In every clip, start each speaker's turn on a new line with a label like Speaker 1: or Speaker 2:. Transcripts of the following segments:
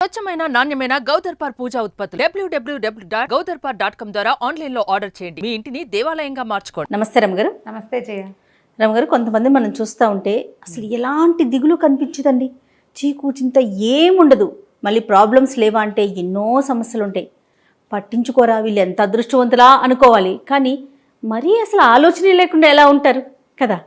Speaker 1: స్వచ్ఛమైన నాణ్యమైన గౌదర్పార్ పూజా ఉత్పత్తులు www.gaudarpar.com ద్వారా ఆన్లైన్ లో ఆర్డర్ చేయండి. మీ ఇంటిని దేవాలయంగా మార్చుకోండి.
Speaker 2: నమస్తే రమగారు.
Speaker 3: నమస్తే జయ.
Speaker 2: రమగారు, కొంతమంది మనం చూస్తూ ఉంటే అసలు ఎలాంటి దిగులు కనిపించదండి, చీకు చింత ఏముండదు, మళ్ళీ ప్రాబ్లమ్స్ లేవా అంటే ఎన్నో సమస్యలు ఉంటాయి. పట్టించుకోరా వీళ్ళు ఎంత అదృష్టవంతులా అనుకోవాలి, కానీ మరీ అసలు ఆలోచన లేకుండా ఎలా ఉంటారు కదా.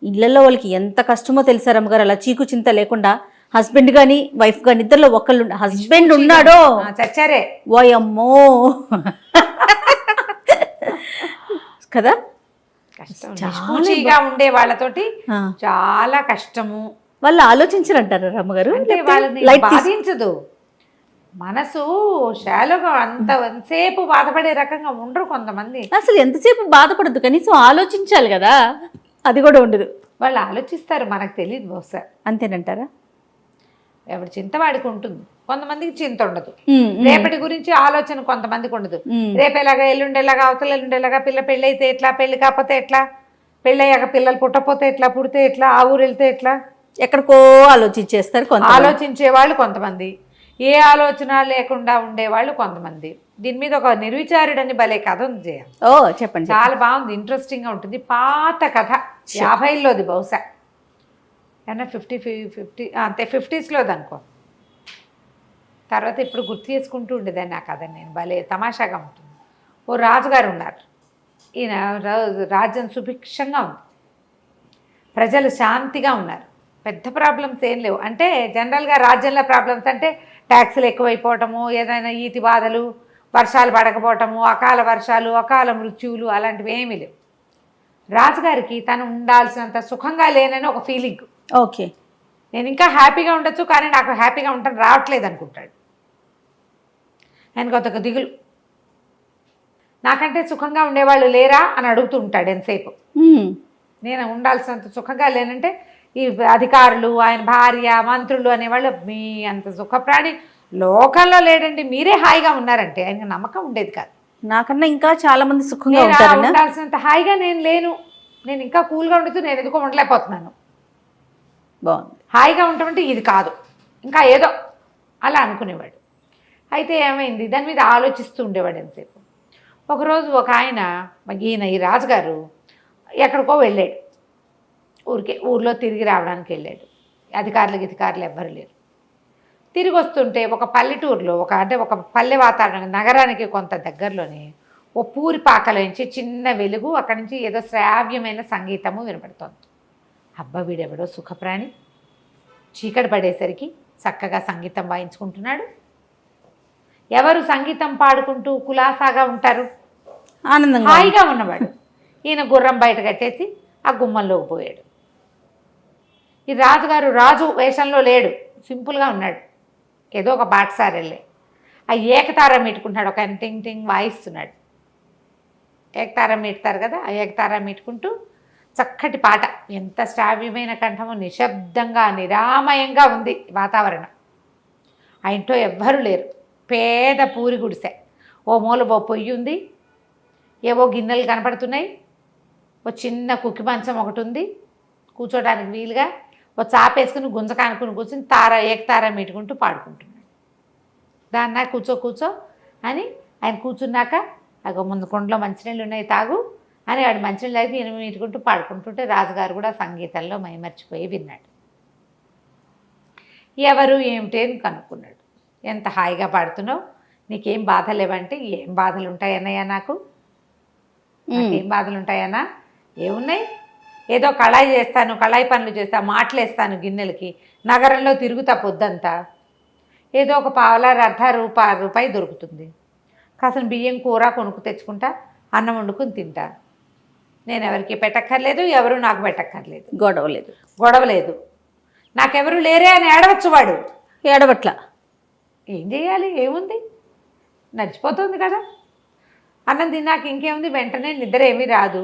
Speaker 2: ఇళ్లలో వాళ్ళకి ఎంత కష్టమో తెలుసా రమగారు, అలా చీకు చింత లేకుండా హస్బెండ్ కానీ వైఫ్ కానీ ఇద్దరిలో ఒకళ్ళు హస్బెండ్ ఉన్నాడో
Speaker 3: చచ్చారే
Speaker 2: ఓయమ్మో కదా.
Speaker 3: నిష్పూచిగా ఉండే వాళ్ళతోటి చాలా కష్టము.
Speaker 2: వాళ్ళు ఆలోచించరంటారు రమ్మగారు,
Speaker 3: అంటే వాళ్ళని బాధించదు మనసు. శాలోగా ఎంతసేపు బాధపడే రకంగా ఉండరు కొంతమంది.
Speaker 2: అసలు ఎంతసేపు బాధపడద్దు, కనీసం ఆలోచించాలి కదా, అది కూడా ఉండదు.
Speaker 3: వాళ్ళు ఆలోచిస్తారు, మనకు తెలియదు బహుశా.
Speaker 2: అంతేనంటారా?
Speaker 3: ఎవరి చింత వాడికి ఉంటుంది, కొంతమందికి చింత ఉండదు. రేపటి గురించి ఆలోచన కొంతమందికి ఉండదు. రేపు ఎలాగా, ఎల్లుండేలాగా, అవతల ఎల్లుండేలాగా, పిల్ల పెళ్ళి అయితే ఎట్లా, పెళ్లి కాకపోతే ఎట్లా, పెళ్ళయ్యాక పిల్లలు పుట్టపోతే ఎట్లా, పుడితే ఎట్లా, ఆ ఊరు వెళ్తే ఎట్లా,
Speaker 2: ఎక్కడికో ఆలోచించేస్తారు.
Speaker 3: ఆలోచించే వాళ్ళు కొంతమంది, ఏ ఆలోచన లేకుండా ఉండేవాళ్ళు కొంతమంది. దీని మీద ఒక నిర్విచారుడని భలే కథ ఉంది జయ.
Speaker 2: ఓ చెప్పండి.
Speaker 3: చాలా బాగుంది, ఇంట్రెస్టింగ్ గా ఉంటుంది. పాత కథ, 50లోది బహుశా, ఏమన్నా 50 అంతే 50స్లోది అనుకో. తర్వాత ఇప్పుడు గుర్తు చేసుకుంటూ ఉండేదాన్ని ఆ కథ నేను, భలే తమాషాగా ఉంటుంది. ఓ రాజుగారు ఉన్నారు. ఈయన రాజ్యం సుభిక్షంగా ఉంది, ప్రజలు శాంతిగా ఉన్నారు, పెద్ద ప్రాబ్లమ్స్ ఏం లేవు. అంటే జనరల్గా రాజ్యంలో ప్రాబ్లమ్స్ అంటే ట్యాక్సులు ఎక్కువైపోవటము, ఏదైనా ఈతి బాధలు, వర్షాలు పడకపోవటము, అకాల వర్షాలు, అకాల మృత్యువులు, అలాంటివి ఏమీ లేవు. రాజుగారికి తను ఉండాల్సినంత సుఖంగా లేనని ఒక ఫీలింగ్.
Speaker 2: ఓకే,
Speaker 3: నేను ఇంకా హ్యాపీగా ఉండొచ్చు, కానీ నాకు హ్యాపీగా ఉండటం రావట్లేదు అనుకుంటాడు. ఆయనకు ఒక దిగులు, నాకంటే సుఖంగా ఉండేవాళ్ళు లేరా అని అడుగుతూ ఉంటాడు ఎంతసేపు. నేను ఉండాల్సినంత సుఖంగా లేనంటే ఈ అధికారులు, ఆయన భార్య, మంత్రులు అనేవాళ్ళు మీ అంత సుఖప్రాణి లోకంలో లేడండి, మీరే హాయిగా ఉన్నారంటే ఆయన నమ్మకం ఉండేది కాదు.
Speaker 2: నాకన్నా ఇంకా చాలా మంది సుఖంగా
Speaker 3: ఉండాల్సినంత హాయిగా నేను లేను, నేను ఇంకా కూల్గా ఉండుతూ నేను ఎందుకో ఉండలేకపోతున్నాను.
Speaker 2: బాగుంది,
Speaker 3: హాయిగా ఉండటమంటే ఇది కాదు, ఇంకా ఏదో అలా అనుకునేవాడు. అయితే ఏమైంది, దాని మీద ఆలోచిస్తూ ఉండేవాడు ఎంతసేపు. ఒకరోజు ఒక ఆయన, ఈయన ఈ రాజుగారు ఎక్కడికో వెళ్ళాడు, ఊర్లో తిరిగి రావడానికి వెళ్ళాడు. అధికారులు ఎవ్వరు లేరు. తిరిగి వస్తుంటే ఒక పల్లెటూరులో ఒక పల్లె వాతావరణం, నగరానికి కొంత దగ్గరలోనే ఓ పూరి పాకలోంచి చిన్న వెలుగు, అక్కడి నుంచి ఏదో శ్రావ్యమైన సంగీతము వినపడుతోంది. అబ్బా వీడెవడో సుఖప్రాణి, చీకటి పడేసరికి చక్కగా సంగీతం వాయించుకుంటున్నాడు. ఎవరు సంగీతం పాడుకుంటూ కులాసాగా ఉంటారు,
Speaker 2: ఆనందంగా
Speaker 3: హాయిగా ఉన్నవాడు. ఈయన గుర్రం బయట కట్టేసి ఆ గుమ్మంలోకి పోయాడు. ఈ రాజుగారు రాజు వేషంలో లేడు, సింపుల్గా ఉన్నాడు. ఏదో ఒక బాటసారి వెళ్ళే ఆ ఏకతారం మీటుకుంటున్నాడు. ఒక ఆయన టింగ్ టింగ్ వాయిస్తున్నాడు. ఏకతారం మీటుతారు కదా, ఆ ఏకతారం మీటుకుంటూ చక్కటి పాట, ఎంత శ్రావ్యమైన కంఠము, నిశ్శబ్దంగా నిరామయంగా ఉంది వాతావరణం. ఆ ఇంట్లో ఎవ్వరూ లేరు, పేద పూరి గుడిసె. ఓ మూల ఓ పొయ్యి ఉంది, ఏవో గిన్నెలు కనపడుతున్నాయి, ఓ చిన్న కుక్కి మంచం ఒకటి ఉంది కూర్చోడానికి వీలుగా, ఓ చాపేసుకుని గుంజకానుకుని కూర్చుని ఏకతార మీటుకుంటూ పాడుకుంటున్నాడు. దాన్న కూర్చో అని ఆయన కూర్చున్నాక, అగో ముందు కొండలో మంచినీళ్ళు ఉన్నాయి తాగు అని వాడు మంచినీళ్ళు తాగి ఈయన మీటుకుంటూ పాడుకుంటుంటే రాజుగారు కూడా సంగీతంలో మైమర్చిపోయి విన్నాడు. ఎవరు ఏమిటి అని కనుక్కున్నాడు. ఎంత హాయిగా పాడుతున్నావు, నీకేం బాధ లేవంటే, ఏం బాధలు ఉంటాయన్నయ్యా, నాకేం బాధలు ఉంటాయన్నా, ఏమున్నాయి, ఏదో కళాయి చేస్తాను, కళాయి పనులు చేస్తాను, మాటలేస్తాను గిన్నెలకి, నగరంలో తిరుగుతా పొద్దంతా, ఏదో ఒక పావలా రూపాయి దొరుకుతుంది, కాసిన బియ్యం కూర కొనుక్కు తెచ్చుకుంటా, అన్నం వండుకుని తింటా, నేను ఎవరికి పెట్టక్కర్లేదు, ఎవరు నాకు పెట్టక్కర్లేదు, గొడవ లేదు, నాకెవరు లేరే అని ఏడవచ్చు. వాడు
Speaker 2: ఏడవట్ల,
Speaker 3: ఏం చేయాలి, ఏముంది, నడిచిపోతుంది కదా. అన్నం తిన్నాక ఇంకేముంది, వెంటనే నిద్ర ఏమీ రాదు.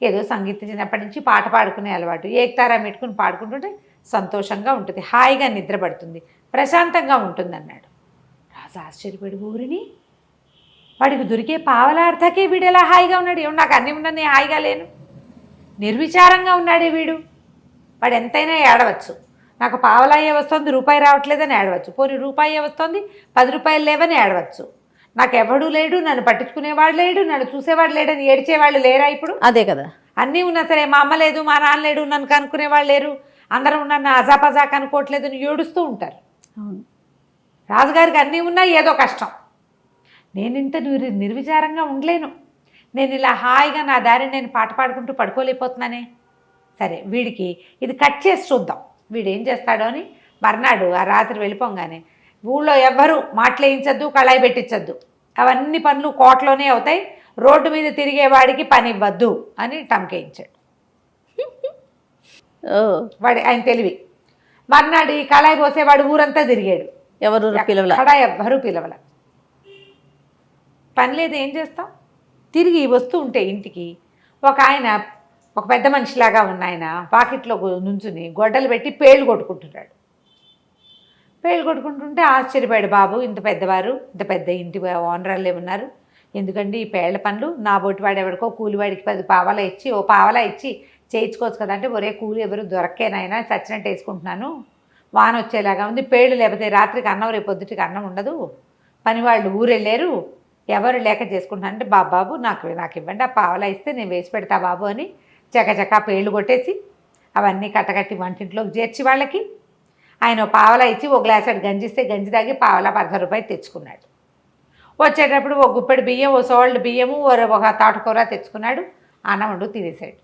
Speaker 3: ఏదో సంగీతం చిన్నప్పటి నుంచి పాట పాడుకునే అలవాటు, ఏకతారా పెట్టుకుని పాడుకుంటుంటే సంతోషంగా ఉంటుంది, హాయిగా నిద్ర పడుతుంది, ప్రశాంతంగా ఉంటుంది అన్నాడు. రాజు ఆశ్చర్యపడి ఊరిని, వాడికి దొరికే పావలార్థకే వీడు ఎలా హాయిగా ఉన్నాడు, ఏమో నాకు అన్నీ ఉన్నా నేను హాయిగా లేను, నిర్విచారంగా ఉన్నాడే వీడు, వాడు ఎంతైనా ఏడవచ్చు. నాకు పావలాయే వస్తుంది రూపాయి రావట్లేదని ఏడవచ్చు, పోనీ రూపాయే వస్తుంది 10 రూపాయలు లేవని ఏడవచ్చు. నాకు ఎవడూ లేడు, నన్ను పట్టించుకునేవాడు లేడు, నన్ను చూసేవాడు లేడని ఏడ్చేవాళ్ళు లేరా ఇప్పుడు?
Speaker 2: అదే కదా.
Speaker 3: అన్నీ ఉన్నా సరే మా అమ్మ లేదు, మా నాన్న లేడు, నన్ను కనుక్కునేవాళ్ళు లేరు, అందరూ నన్ను అజాపజా కనుక్కోవట్లేదు అని ఏడుస్తూ ఉంటారు.
Speaker 2: అవును.
Speaker 3: రాజుగారికి అన్నీ ఉన్నా ఏదో కష్టం. నేను ఇంత నిర్విచారంగా ఉండలేను, నేను ఇలా హాయిగా నా దారిని నేను పాట పాడుకుంటూ పడుకోలేకపోతున్నానే. సరే వీడికి ఇది కట్ చేసి చూద్దాం, వీడు ఏం చేస్తాడో అని. మర్నాడు ఆ రాత్రి వెళ్ళిపోగానే ఊళ్ళో ఎవ్వరూ మాటలేయించద్దు, కళాయి పెట్టించద్దు, అవన్నీ పనులు కోటలోనే అవుతాయి, రోడ్డు మీద తిరిగేవాడికి పని ఇవ్వద్దు అని టంకేయించాడు. వాడి ఆయన తెలివి. మర్నాడు ఈ కళాయి పోసేవాడు ఊరంతా తిరిగాడు,
Speaker 2: ఎవరు పిలవల,
Speaker 3: ఎవ్వరూ పిలవల. పని లేదు, ఏం చేస్తాం? తిరిగి వస్తూ ఉంటే ఇంటికి ఒక ఆయన, ఒక పెద్ద మనిషిలాగా ఉన్న ఆయన పాకెట్లో నుంచుని గొడ్డలు పెట్టి పేళ్ళు కొట్టుకుంటున్నాడు. పేళ్ళు కొట్టుకుంటుంటే ఆశ్చర్యపోయాడు బాబు, ఇంత పెద్దవారు, ఇంత పెద్ద ఇంటి ఓనర్లే ఉన్నారు, ఎందుకండి ఈ పేళ్ల పనులు? నా బొట్టివాడు ఎవరికో కూలివాడికి 10 పావలా ఇచ్చి ఓ పావలా ఇచ్చి చేయించుకోవచ్చు కదంటే, ఒరే కూలి ఎవరు దొరక్కేనైనా చచ్చినట్టు వేసుకుంటున్నాను, వాన వచ్చేలాగా ఉంది, పేళ్ళు లేకపోతే రాత్రికి అన్నం, రేపు పొద్దుటికి అన్నం ఉండదు, పనివాళ్ళు ఊరెళ్ళారు, ఎవరు లేక చేసుకుంటున్నానంటే, బాబు నాకు ఇవ్వండి, ఆ పావలా ఇస్తే నేను వేసి పెడతా బాబు అని చకచకా పేళ్ళు కొట్టేసి అవన్నీ కట్టకట్టి వంటింట్లోకి చేర్చి వాళ్ళకి ఆయన పావలా ఇచ్చి ఓ గ్లాస్ అటు గంజిస్తే గంజి తాగి పావలా 10 రూపాయలు తెచ్చుకున్నాడు. వచ్చేటప్పుడు ఒక గుప్పెడు బియ్యం, ఓ సోల్డ్ బియ్యము, ఒక తాటుకూర తెచ్చుకున్నాడు, అన్నం వండు తినేసాడు.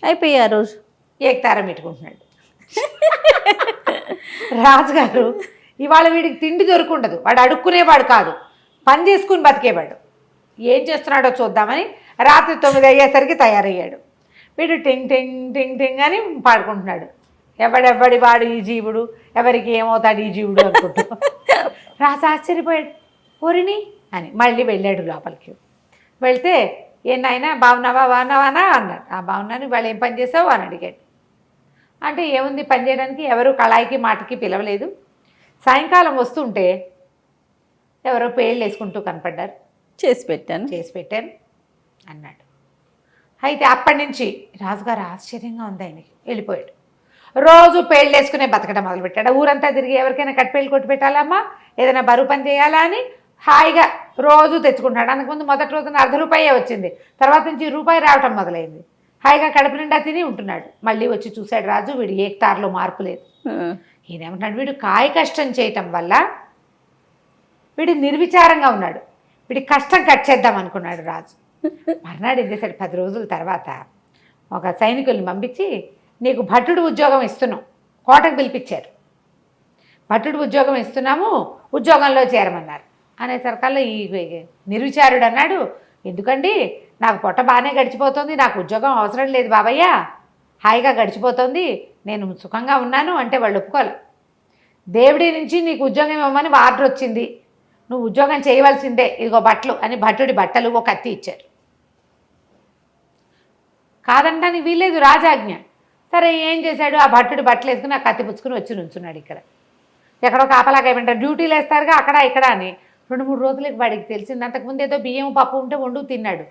Speaker 2: అయిపోయి ఆ రోజు
Speaker 3: ఏకతారం పెట్టుకుంటున్నాడు. రాజుగారు ఇవాళ వీడికి తిండి దొరుకుండదు, వాడు అడుక్కునేవాడు కాదు, పని చేసుకుని బతికేవాడు. ఏం చేస్తున్నాడో చూద్దామని రాత్రి 9 అయ్యేసరికి తయారయ్యాడు. వీడు టింగ్ టింగ్ టింగ్ టింగ్ అని పాడుకుంటున్నాడు. ఎవడెవ్వడి వాడు ఈ జీవుడు, ఎవరికి ఏమవుతాడు ఈ జీవుడు అనుకుంటూ. రాజు ఆశ్చర్యపోయాడు, ఓరిని అని మళ్ళీ వెళ్ళాడు లోపలికి. వెళ్తే నాయనా బాగున్నావా అన్నాడు. ఆ బాగున్నాను, ఇవాళ ఏం పని చేసావు అని అడిగాడు. అంటే ఏముంది పని చేయడానికి, ఎవరు కళాయికి మాటకి పిలవలేదు, సాయంకాలం వస్తుంటే ఎవరో పేళ్ళు వేసుకుంటూ కనపడ్డారు, చేసి పెట్టాను అన్నాడు. అయితే అప్పటి నుంచి రాజుగారు ఆశ్చర్యంగా ఉంది ఆయనకి, వెళ్ళిపోయాడు. రోజు పేళ్ళు వేసుకునే బతకడం మొదలుపెట్టాడు. ఊరంతా తిరిగి ఎవరికైనా కట్టిపేళ్ళు కొట్టి పెట్టాలమ్మా, ఏదైనా బరువు పని చేయాలా అని హాయిగా రోజు తెచ్చుకుంటాడు. అందుకుముందు మొదటి రోజున 1/2 రూపాయే వచ్చింది, తర్వాత నుంచి రూపాయి రావటం మొదలైంది. హాయిగా కడుపు నిండా తిని ఉంటున్నాడు. మళ్ళీ వచ్చి చూశాడు రాజు, వీడు ఏకతారులో మార్పు లేదు. ఈయనేమంటున్నాడు, వీడు కాయ కష్టం చేయటం వల్ల వీడు నిర్విచారంగా ఉన్నాడు, వీడి కష్టం కట్ చేద్దాం అనుకున్నాడు రాజు. మర్నాడు ఏం చేశాడు, 10 రోజుల తర్వాత ఒక సైనికుల్ని పంపించి, నీకు భటుడు ఉద్యోగం ఇస్తున్నాం, కోటకు పిలిపించారు, భటుడు ఉద్యోగం ఇస్తున్నాము, ఉద్యోగంలో చేరమన్నారు. అనేసరికల్లా ఈ నిర్విచారుడు అన్నాడు, ఎందుకండి నాకు పొట్ట బాగానే గడిచిపోతుంది, నాకు ఉద్యోగం అవసరం లేదు బాబయ్య, హాయిగా గడిచిపోతుంది, నేను సుఖంగా ఉన్నాను అంటే వాళ్ళు ఒప్పుకోవాలి. దేవుడి నుంచి నీకు ఉద్యోగం ఇవ్వమని ఆర్డర్ వచ్చింది, నువ్వు ఉద్యోగం చేయవలసిందే, ఇదిగో బట్టలు అని భటుడి బట్టలు ఒక కత్తి ఇచ్చారు. కాదంటానికి వీల్లేదు, రాజాజ్ఞ. సరే ఏం చేశాడు, ఆ భట్టుడి బట్టలు వేసుకుని ఆ కత్తి పుచ్చుకుని వచ్చి నుంచున్నాడు. ఇక్కడ ఎక్కడో కాపలాగా ఏమంటారు, డ్యూటీలు వేస్తారుగా అక్కడ ఇక్కడ అని. 2-3 రోజులకి వాడికి తెలిసింది. అంతకుముందు ఏదో బియ్యం పప్పు ఉంటే వండు తిన్నాడు.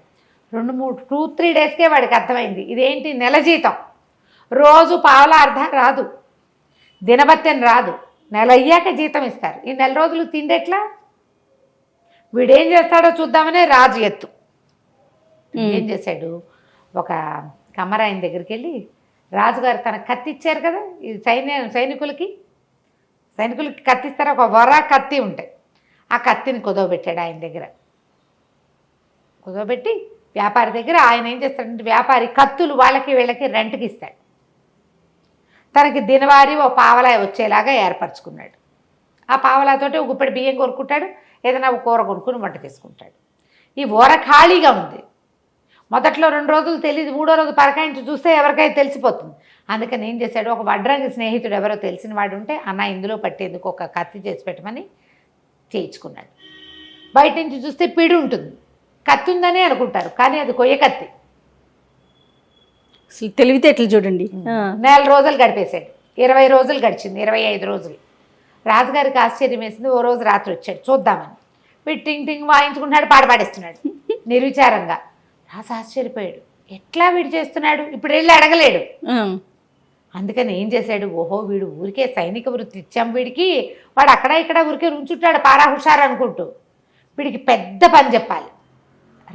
Speaker 3: 2-3 డేస్కే వాడికి అర్థమైంది, ఇదేంటి నెల జీతం, రోజు పావలా అర్ధ రాదు, దినబత్తెని రాదు, నెల అయ్యాక జీతం ఇస్తారు, ఈ నెల రోజులు తిండెట్లా? వీడేం చేస్తాడో చూద్దామనే రాజు ఎత్తు. ఏం చేశాడు, ఒక కమ్మరాయన దగ్గరికి వెళ్ళి, రాజుగారు తన కత్తి ఇచ్చారు కదా, ఈ సైనికులకి కత్తిస్తారు, ఒక వర కత్తి ఉంటాయి, ఆ కత్తిని కుదవబెట్టాడు ఆయన దగ్గర. కుదవబెట్టి వ్యాపారి దగ్గర ఆయన ఏం చేస్తాడంటే, వ్యాపారి కత్తులు వాళ్ళకి వీళ్ళకి రెంట్కి ఇస్తాడు. తనకి దినవారీ ఓ పావలా వచ్చేలాగా ఏర్పరచుకున్నాడు. ఆ పావలాతోటి ఒక గుప్పెడు బియ్యం కొనుక్కుంటాడు, ఏదైనా ఒక కూర కొనుక్కుని వంట తీసుకుంటాడు. ఈ ఊర ఖాళీగా ఉంది. మొదట్లో 2 రోజులు తెలియదు, 3వ రోజు పరకాయించి చూస్తే ఎవరికైనా తెలిసిపోతుంది. అందుకని ఏం చేశాడు, ఒక వడ్రంగి స్నేహితుడు ఎవరో తెలిసిన వాడు ఉంటే, అన్న ఇందులో పట్టేందుకు ఒక కత్తి చేసి పెట్టమని చేయించుకున్నాడు. బయట నుంచి చూస్తే పిడి ఉంటుంది, కత్తి ఉందనే అనుకుంటారు, కానీ అది కొయ్య కత్తి.
Speaker 2: తెలివితేటలు చూడండి.
Speaker 3: 4 రోజులు గడిపేశాడు. 20 రోజులు గడిచింది, 25 రోజులు. రాజుగారికి ఆశ్చర్యం వేసింది. ఓ రోజు రాత్రి వచ్చాడు చూద్దామని. వీడు టింగ్ టింగ్ వాయించుకుంటున్నాడు, పాడేస్తున్నాడు నిర్విచారంగా. రాజు ఆశ్చర్యపోయాడు, ఎట్లా వీడు చేస్తున్నాడు, ఇప్పుడు వెళ్ళి అడగలేడు. అందుకని ఏం చేశాడు, ఓహో వీడు ఊరికే సైనిక వృత్తి ఇచ్చాం వీడికి, వాడు అక్కడ ఇక్కడ ఊరికే రుంచుంటాడు పారా హుషారు అనుకుంటూ, వీడికి పెద్ద పని చెప్పాలి.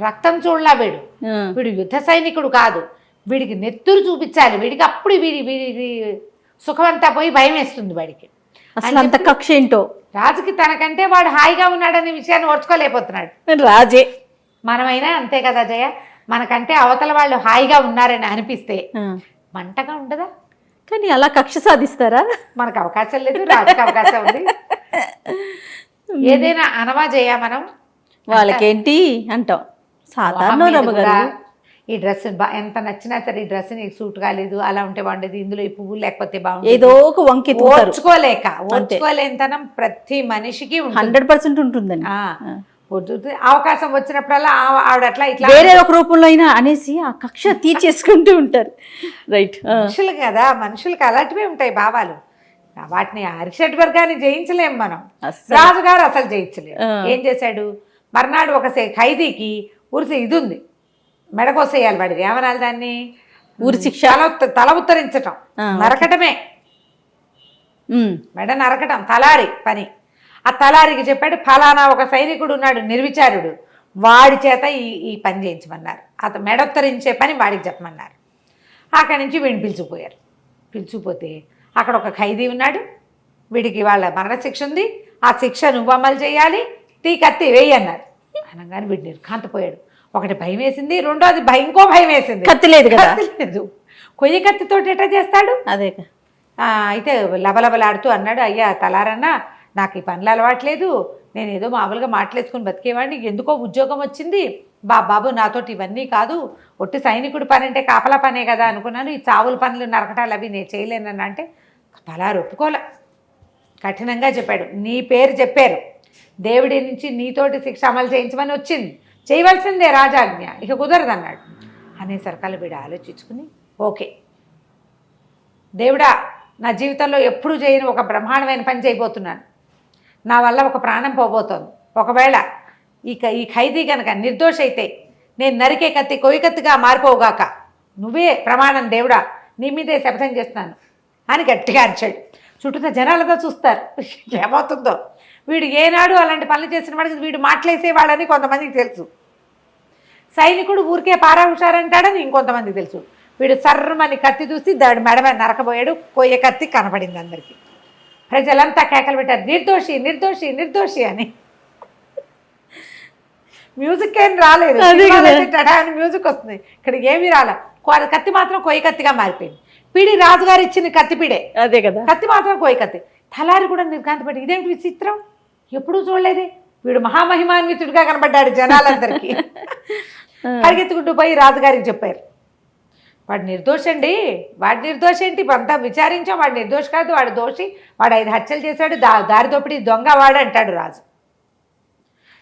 Speaker 3: రక్తం చూడలా వీడు యుద్ధ సైనికుడు కాదు, వీడికి నెత్తురు చూపించాలి, వీడికి అప్పుడు వీడి సుఖమంతా పోయి భయం వేస్తుంది వాడికి.
Speaker 2: అసలు అంత కక్ష ఏంటో
Speaker 3: రాజుకి తనకంటే వాడు హాయిగా ఉన్నాడనే విషయాన్ని ఓర్చుకోలేకపోతున్నాడు.
Speaker 2: రాజే.
Speaker 3: మనమైనా అంతే కదా జయ, మనకంటే అవతల వాళ్ళు హాయిగా ఉన్నారని అనిపిస్తే మంటగా ఉండదా?
Speaker 2: కానీ అలా కక్ష సాధిస్తారా?
Speaker 3: మనకు అవకాశం లేదు, రాజుకి అవకాశం ఉంది. ఏదైనా అనవా జయ మనం,
Speaker 2: వాళ్ళకేంటి అంటాం సాధారణ రమ్మగారు.
Speaker 3: ఈ డ్రెస్ ఎంత నచ్చినా సరే ఈ డ్రెస్ నీకు సూట్ కాలేదు, అలా ఉంటే బాగుండేది, ఇందులో ఈ పువ్వు లేకపోతే బాగుంది,
Speaker 2: ఏదో ఒక వంకి
Speaker 3: ఓర్చుకోలేనితనం ప్రతి మనిషికి
Speaker 2: 100% ఉంటుందండి.
Speaker 3: అవకాశం వచ్చినప్పుడల్లా ఆవిడ అట్లా ఇట్లా
Speaker 2: వేరే ఒక రూపంలో అయినా అనేసి ఆ కక్ష తీర్చేసుకుంటూ ఉంటారు. రైట్.
Speaker 3: మనుషులు కదా, మనుషులకి అలాంటివే ఉంటాయి భావాలు. వాటిని అరిషడ్ వర్గాన్ని జయించలేం మనం, రాజుగారు అసలు జయించలేము. ఏం చేశాడు, మర్నాడు ఒక ఖైదీకి ఉరిసి ఇది ఉంది, మెడకోసేయాలి వాడిది, ఏమనాలి దాన్ని,
Speaker 2: ఊరి శిక్ష,
Speaker 3: తల ఉత్తరించటం, నరకటమే, మెడ నరకటం తలారి పని. ఆ తలారికి చెప్పాడు ఫలానా ఒక సైనికుడు ఉన్నాడు నిర్విచారుడు, వాడి చేత ఈ పని చేయించమన్నారు, అతను మెడొత్తరించే పని వాడికి చెప్పమన్నారు. అక్కడి నుంచి వీడిని పిలుచుకుపోయారు. పిలుచుకుపోతే అక్కడ ఒక ఖైదీ ఉన్నాడు, వీడికి వాళ్ళ మరణశిక్ష ఉంది, ఆ శిక్ష నువ్వు అమలు చేయాలి, కత్తి వేయి అన్నారు. అనగానే వీడు నిర్ఘాంతపోయాడు. ఒకటి భయం వేసింది, రెండోది ఇంకో భయం వేసింది, కత్తి లేదు కదా, లేదు, కొయ్య కత్తితో ఎట్లా చేస్తాడు.
Speaker 2: అదే
Speaker 3: అయితే లబలబలాడుతూ అన్నాడు, అయ్యా తలారన్నా నాకు ఈ పనులు అలవాట్లేదు, నేను ఏదో మామూలుగా మాటలేసుకుని బతికేవాడిని, ఎందుకో ఉద్యోగం వచ్చింది బాబు, నాతోటి ఇవన్నీ కాదు, ఒట్టి సైనికుడు పని అంటే కాపలా పనే కదా అనుకున్నాను, ఈ చావుల పనులు నరకటాలు అవి నేను చేయలేనని అంటే తలారు ఒప్పుకోలే, కఠినంగా చెప్పాడు. నీ పేరు చెప్పారు, దేవుడి నుంచి నీతోటి శిక్ష అమలు చేయించమని వచ్చింది, చేయవలసిందే రాజాజ్ఞ, ఇక కుదరదన్నాడు. అనేసరికల్లా వీడు ఆలోచించుకుని ఓకే దేవుడా, నా జీవితంలో ఎప్పుడూ చేయని ఒక బ్రహ్మాండమైన పని చేయబోతున్నాను, నా వల్ల ఒక ప్రాణం పోబోతోంది, ఒకవేళ ఈ ఖైదీ కనుక నిర్దోష అయితే నేను నరికే కత్తి కొయ్య కత్తిగా మారిపోవుగాక, నువ్వే ప్రమాణం దేవుడా, నీ మీదే శపథం చేస్తున్నాను అని గట్టిగా అరిచాడు. చుట్టూ జనాలతో చూస్తారు ఏమవుతుందో. వీడు ఏనాడు అలాంటి పనులు చేసిన వాడికి వీడు మాటలేసేవాడని కొంతమందికి తెలుసు, సైనికుడు ఊరికే పారా హుషారంటాడని ఇంకొంతమందికి తెలుసు. వీడు సర్రమని కత్తి చూసి దాడి మెడమ నరకబోయాడు, కొయ్య కత్తి కనపడింది అందరికీ. ప్రజలంతా కేకలు పెట్టారు, నిర్దోషి నిర్దోషి నిర్దోషి అని. మ్యూజిక్ ఏం రాలేదు, అని మ్యూజిక్ వస్తుంది, ఇక్కడ ఏమీ రాలే, కత్తి మాత్రం కొయ్య కత్తిగా మారిపోయింది. పిడి రాజుగారు ఇచ్చిన కత్తిపిడే, అదే కదా, కత్తి మాత్రం కొయ్య కత్తి. తలారి కూడా నిర్ఘాంతపడి ఇదేంటి విచిత్రం, ఎప్పుడూ చూడలేదే, వీడు మహామహిమాన్వితుడిగా కనబడ్డాడు జనాలందరికీ. పరిగెత్తుకుంటూ పోయి రాజుగారికి చెప్పారు, వాడు నిర్దోషండి, వాడి నిర్దోష ఏంటి, అంతా విచారించాం, వాడు నిర్దోష కాదు, వాడు దోషి, వాడు 5 హత్యలు చేశాడు, దారి దోపిడి దొంగ వాడు అంటాడు రాజు.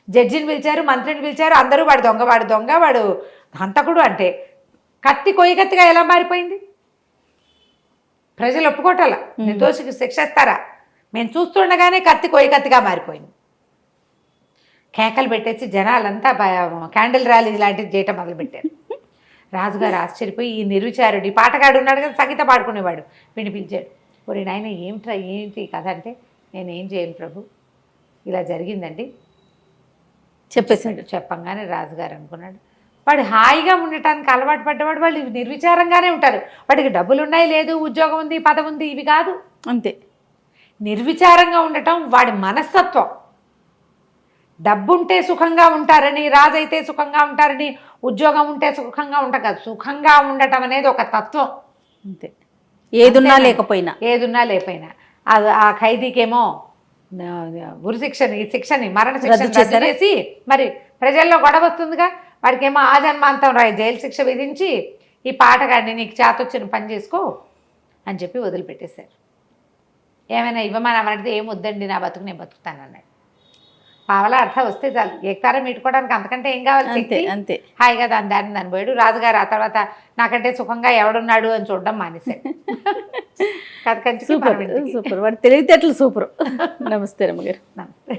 Speaker 3: జడ్జిని పిలిచారు, మంత్రిని పిలిచారు, అందరూ వాడు దొంగ వాడు హంతకుడు అంటే కత్తి కొయ్య కత్తిగా ఎలా మారిపోయింది? ప్రజలు ఒప్పుకోవటాల, నిర్దోషికి శిక్షిస్తారా? మేము చూస్తుండగానే కత్తి కొయ్య కత్తిగా మారిపోయింది. కేకలు పెట్టేసి జనాలంతా క్యాండిల్ ర్యాలీ లాంటిది చేయటం మొదలుపెట్టారు. రాజుగారు ఆశ్చర్యపోయి, ఈ నిర్విచారుడు, ఈ పాటగాడు ఉన్నాడు కదా సంగీత పాడుకునేవాడు, వీడిని పిలిచాడు. ఒరే నాయన ఏంటి కథ అంటే, నేనేం చేయను ప్రభు, ఇలా జరిగిందండి చెప్పేశాడు. చెప్పంగానే రాజుగారు అనుకున్నాడు, వాడు హాయిగా ఉండటానికి అలవాటు పడ్డవాడు, వాళ్ళు నిర్విచారంగానే ఉంటారు, వాడికి డబ్బులు ఉన్నాయి, లేదు ఉద్యోగం ఉంది, పదవి ఉంది, ఇవి కాదు, అంతే. నిర్విచారంగా ఉండటం వాడి మనస్తత్వం. డబ్బుంటే సుఖంగా ఉంటారని, రాజైతే సుఖంగా ఉంటారని, ఉద్యోగం ఉంటే సుఖంగా ఉంటాం కాదు, సుఖంగా ఉండటం అనేది ఒక తత్వం, అంతే. ఏదున్నా లేకపోయినా ఆ ఖైదీకేమో శిక్షని మరణ శిక్ష చేసి, మరి ప్రజల్లో గొడవ వస్తుందిగా, వాడికేమో ఆజన్మాంతం జైలు శిక్ష విధించి, ఈ పాటగాడిని నీకు చేతొచ్చిన పని చేసుకో అని చెప్పి వదిలిపెట్టేశారు. ఏమైనా ఇవ్వమని అడిగితే ఏం వద్దండి, నా బతుకు నేను బతుకుతానన్నాడు. పావలా అర్థం వస్తే చాలు, ఏకతారం మీటుకోవడానికి అంతకంటే ఏం కావాలి, అంతే. హాయిగా దాన్ని పోయాడు. రాజుగారు ఆ తర్వాత నాకంటే సుఖంగా ఎవడున్నాడు అని చూడడం మానేశాడు.
Speaker 2: సూపర్, వాడి తెలివితేటలు సూపర్. నమస్తే రమ్మగారు.
Speaker 3: నమస్తే.